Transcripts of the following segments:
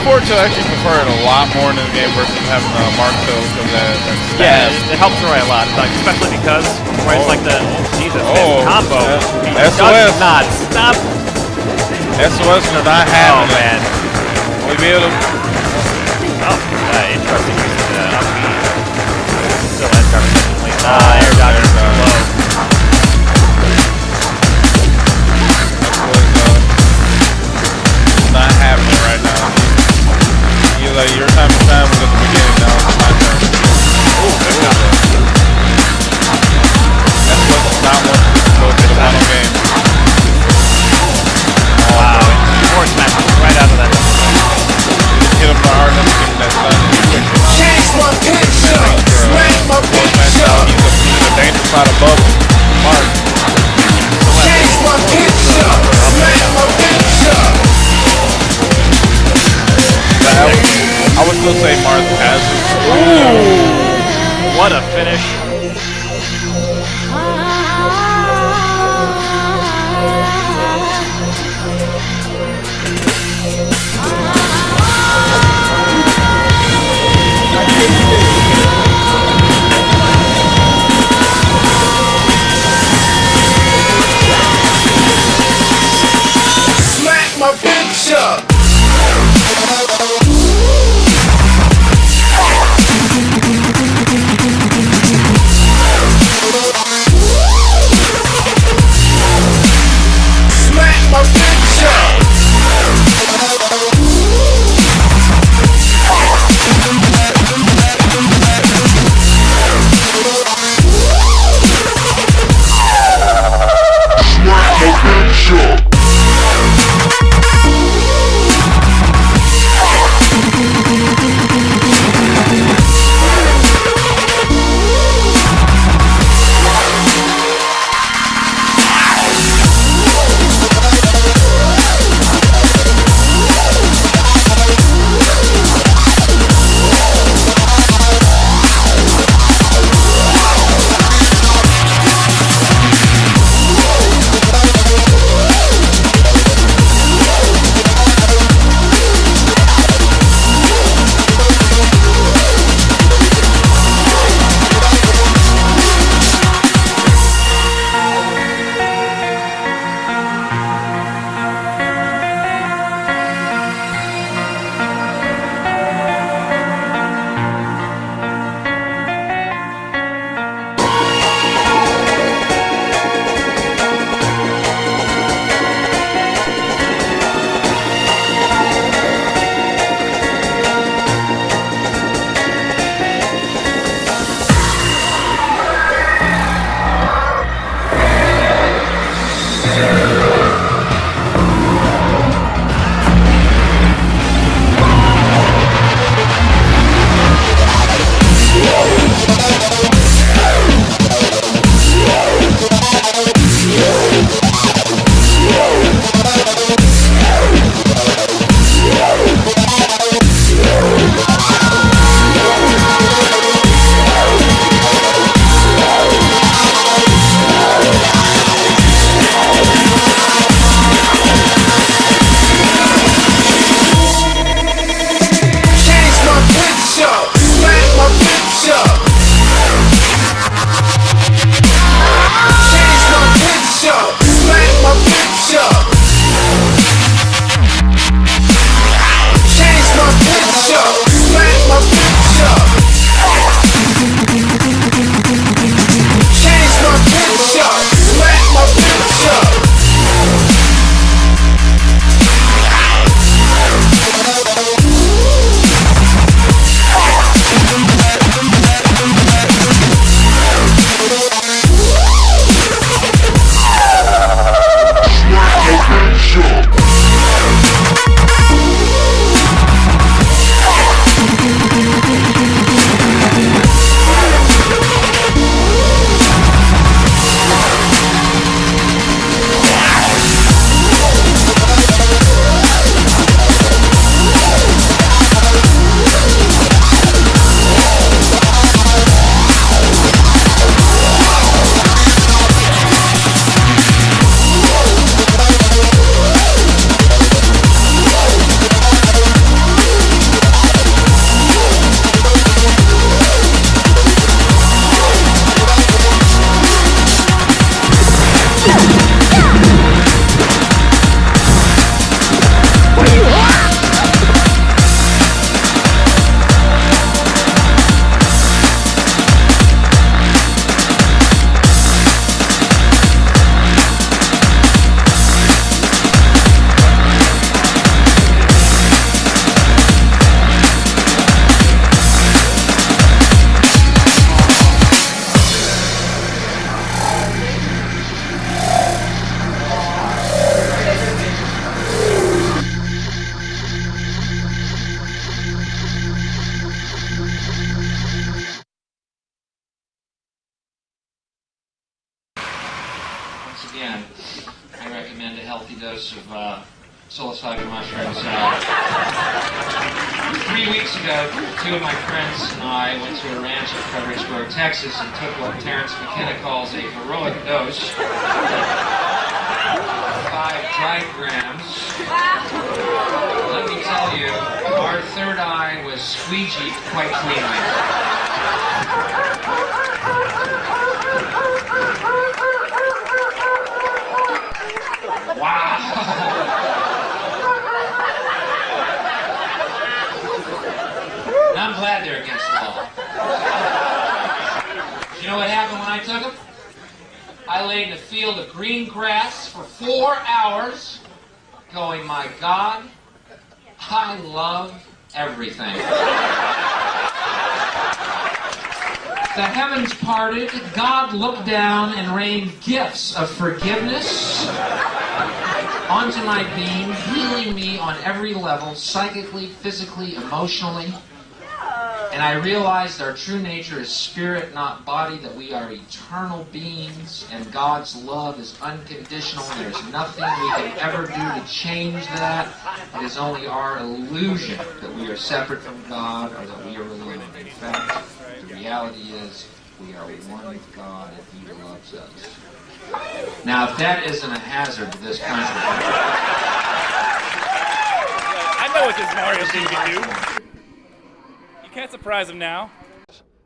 unfortunately, I actually prefer it a lot more in this game versus having Mark Hill because that Yeah, it helps Roy a lot, like, especially because Roy's like the Jesus this combo. He SOS. does not stop. SOS are not having Oh man. We be able to. Oh, interesting use of the up B. Still ends up efficiently. Air dodge is low. Not happening right now. You're like your time to shine was at the beginning. Now it's my turn. Ooh, good job. That's what's not one to go to the final game. Wow, more smash right out of that. Hit him hard enough to get that stun. Change my picture. Smack my picture. He's a dangerous spot above Mark. Change my picture. Smack my picture. I would still say Mark has it. Ooh, what a finish. Smack my picture. overdose of psilocybin mushrooms. 3 weeks ago, 2 of my friends and I went to a ranch in Fredericksburg, Texas, and took what Terence McKenna calls a heroic dose. 5 dry grams. Let me tell you, our third eye was squeegeed quite cleanly. Wow! And I'm glad they're against the law. You know what happened when I took them? I lay in a field of green grass for 4 hours, going, my God, I love everything. The heavens parted, God looked down and rained gifts of forgiveness onto my being, healing me on every level, psychically, physically, emotionally. And I realized our true nature is spirit, not body, that we are eternal beings, and God's love is unconditional, and there's nothing we can ever do to change that. It is only our illusion that we are separate from God or that we are alone. In fact, the reality is we are one with God and He loves us. Now, if that isn't a hazard to this country... I know what this Mario thing can do. You can't surprise him now.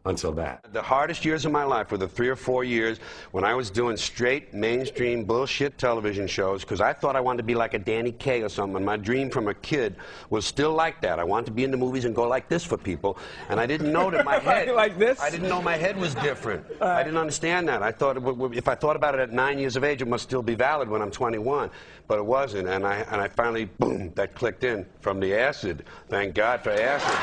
Until that. The hardest years of my life were the 3 or 4 years when I was doing straight mainstream bullshit television shows because I thought I wanted to be like a Danny Kaye or something. My dream from a kid was still like that. I wanted to be in the movies and go like this for people, and I didn't know that my head... Like this? I didn't know my head was different. I didn't understand that. I thought if I thought about it at 9 years of age, it must still be valid when I'm 21, but it wasn't, and I finally, boom, that clicked in from the acid. Thank God for acid.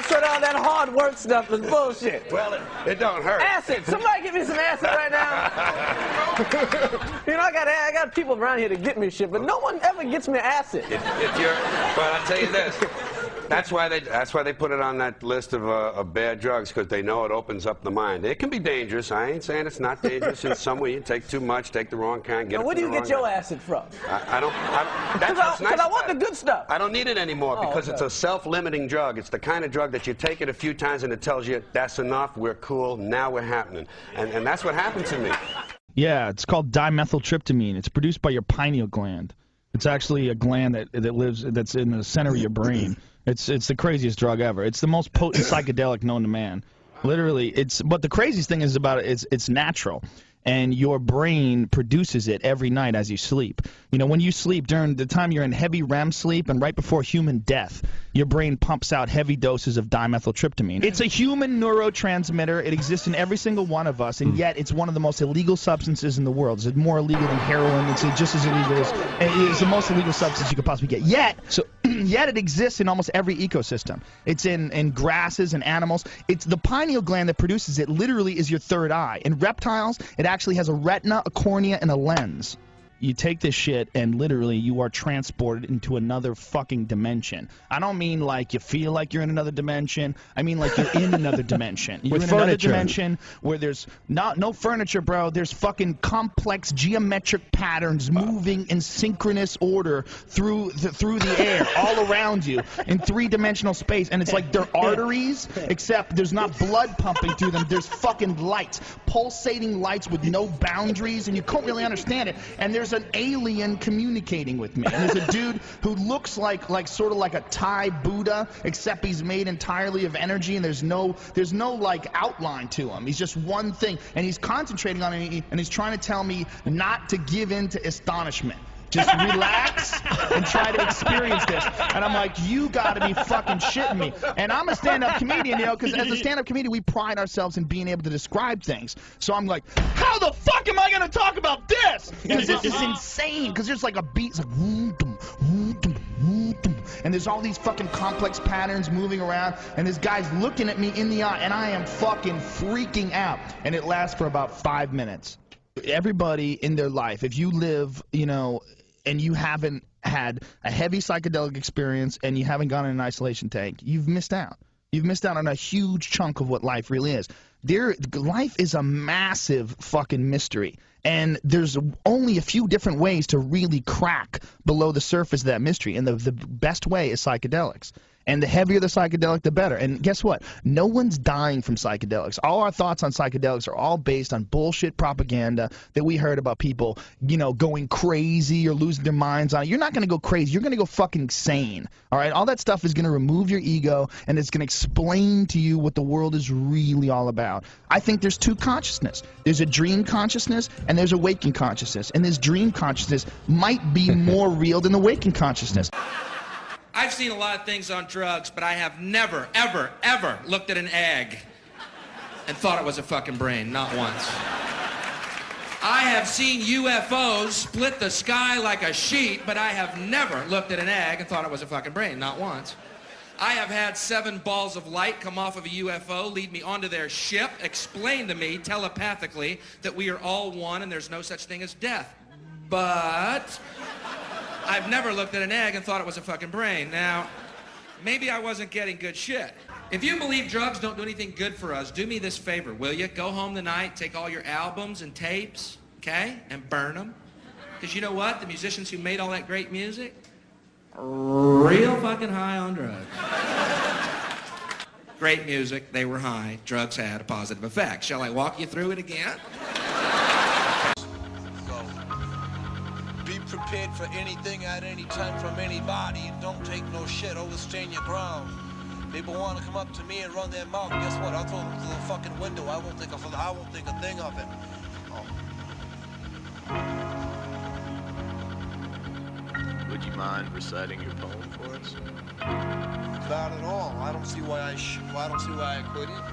So now that hard work stuff is bullshit. Well, it don't hurt. Acid! Somebody give me some acid right now. You know, I got people around here to get me shit, but no one ever gets me acid. If you're, well, I'll tell you this. That's why they put it on that list of bad drugs, because they know it opens up the mind. It can be dangerous. I ain't saying it's not dangerous in some way. You take too much, take the wrong kind, get Now, it where do from you the get wrong your guy. acid from? I don't. That's what's nice Because I want about the it. good stuff. I don't need it anymore because okay. it's a self-limiting drug. It's the kind of drug that you take it a few times and it tells you, that's enough, we're cool, now we're happening. And that's what happened to me. Yeah, it's called dimethyltryptamine. It's produced by your pineal gland. It's actually a gland that's in the center of your brain. It's the craziest drug ever. It's the most potent psychedelic known to man. Literally, but the craziest thing is about it, it's natural. And your brain produces it every night as you sleep. You know, when you sleep, during the time you're in heavy REM sleep and right before human death, your brain pumps out heavy doses of dimethyltryptamine. It's a human neurotransmitter. It exists in every single one of us, and yet it's one of the most illegal substances in the world. It's more illegal than heroin. It's just as illegal as... It's the most illegal substance you could possibly get. Yet it exists in almost every ecosystem. It's in grasses and animals. It's the pineal gland that produces it literally is your third eye. In reptiles, it actually has a retina, a cornea, and a lens. You take this shit and literally you are transported into another fucking dimension. I don't mean like you feel like you're in another dimension. I mean like you're in another dimension. You're in another dimension where there's no furniture, bro. There's fucking complex geometric patterns moving in synchronous order through the air all around you in three-dimensional space. And it's like they're arteries, except there's not blood pumping through them. There's fucking lights, pulsating lights with no boundaries, and you can't really understand it. And there's an alien communicating with me. And there's a dude who looks like sort of like a Thai Buddha, except he's made entirely of energy, and there's no like outline to him. He's just one thing, and he's concentrating on it, and he's trying to tell me not to give in to astonishment. Just relax and try to experience this. And I'm like, you gotta be fucking shitting me. And I'm a stand-up comedian, you know, because as a stand-up comedian, we pride ourselves in being able to describe things. So I'm like, how the fuck am I gonna talk about this? Because this is insane. Because there's like a beat, it's like, and there's all these fucking complex patterns moving around, and this guy's looking at me in the eye, and I am fucking freaking out. And it lasts for about 5 minutes. Everybody in their life, if you live, you know, and you haven't had a heavy psychedelic experience and you haven't gone in an isolation tank, you've missed out. You've missed out on a huge chunk of what life really is. life is a massive fucking mystery. And there's only a few different ways to really crack below the surface of that mystery. And the best way is psychedelics. And the heavier the psychedelic, the better. And guess what? No one's dying from psychedelics. All our thoughts on psychedelics are all based on bullshit propaganda that we heard about people, you know, going crazy or losing their minds on it. You're not going to go crazy. You're going to go fucking sane. All right? All that stuff is going to remove your ego, and it's going to explain to you what the world is really all about. I think there's two consciousness. There's a dream consciousness, and there's a waking consciousness. And this dream consciousness might be more real than the waking consciousness. I've seen a lot of things on drugs, but I have never, ever, ever looked at an egg and thought it was a fucking brain, not once. I have seen UFOs split the sky like a sheet, but I have never looked at an egg and thought it was a fucking brain, not once. I have had 7 balls of light come off of a UFO, lead me onto their ship, explain to me telepathically that we are all one and there's no such thing as death. But I've never looked at an egg and thought it was a fucking brain. Now, maybe I wasn't getting good shit. If you believe drugs don't do anything good for us, do me this favor, will you? Go home tonight, take all your albums and tapes, okay, and burn them. Because you know what? The musicians who made all that great music, real fucking high on drugs. Great music, they were high, drugs had a positive effect. Shall I walk you through it again? Be prepared for anything at any time from anybody, and don't take no shit, always stand your ground. People want to come up to me and run their mouth, guess what? I'll throw them through the fucking window. I won't think a thing of it. Would you mind reciting your poem for us? Not at all. I don't see why I couldn't.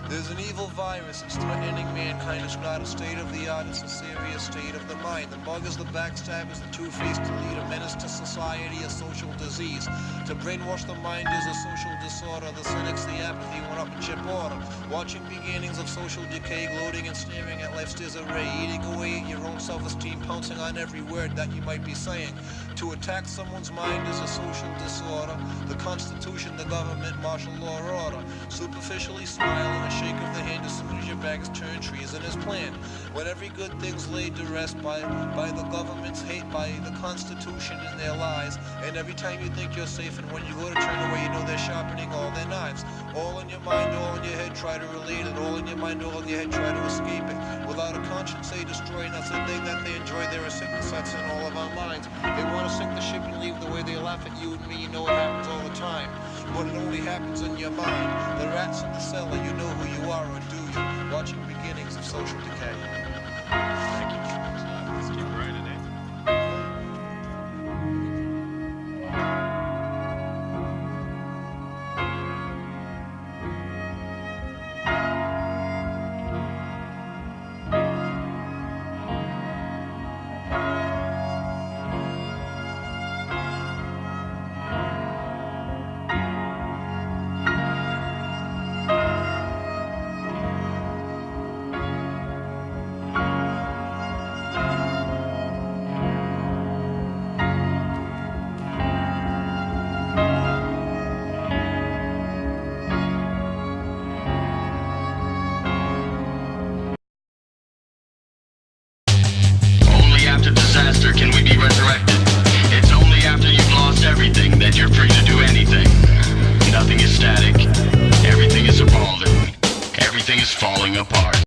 There's an evil virus, it's threatening mankind. It's not a state of the art, it's a serious state of the mind. The muggers, the backstabbers, the two-faced leader, menace to society, a social disease. To brainwash the mind is a social disorder. The cynics, the apathy, went up in chip order. Watching beginnings of social decay, gloating and staring at life's disarray. Eating away at your own self-esteem, pouncing on every word that you might be saying. To attack someone's mind is a social disorder. The Constitution, the government, martial law order. Superficially smiling, a shake of the hand as soon as your back is turned, treason is planned. When every good thing's laid to rest by the government's hate, by the Constitution and their lies. And every time you think you're safe, and when you go to turn away, you know they're sharpening all their knives. All in your mind, all in your head, try to relate it. All in your mind, all in your head, try to escape it. Without a conscience, they destroy, and that's the thing that they enjoy. There are sickness that's in all of our minds. They want to sink the ship and leave the way they laugh at you and me. You know it happens all the time. But it only happens in your mind. The rats in the cellar, you know who you are, or do you? Watching beginnings of social decay. Thank you. Let's keep writing it. Disaster, can we be resurrected? It's only after you've lost everything that you're free to do anything. Nothing is static. Everything is evolving. Everything is falling apart.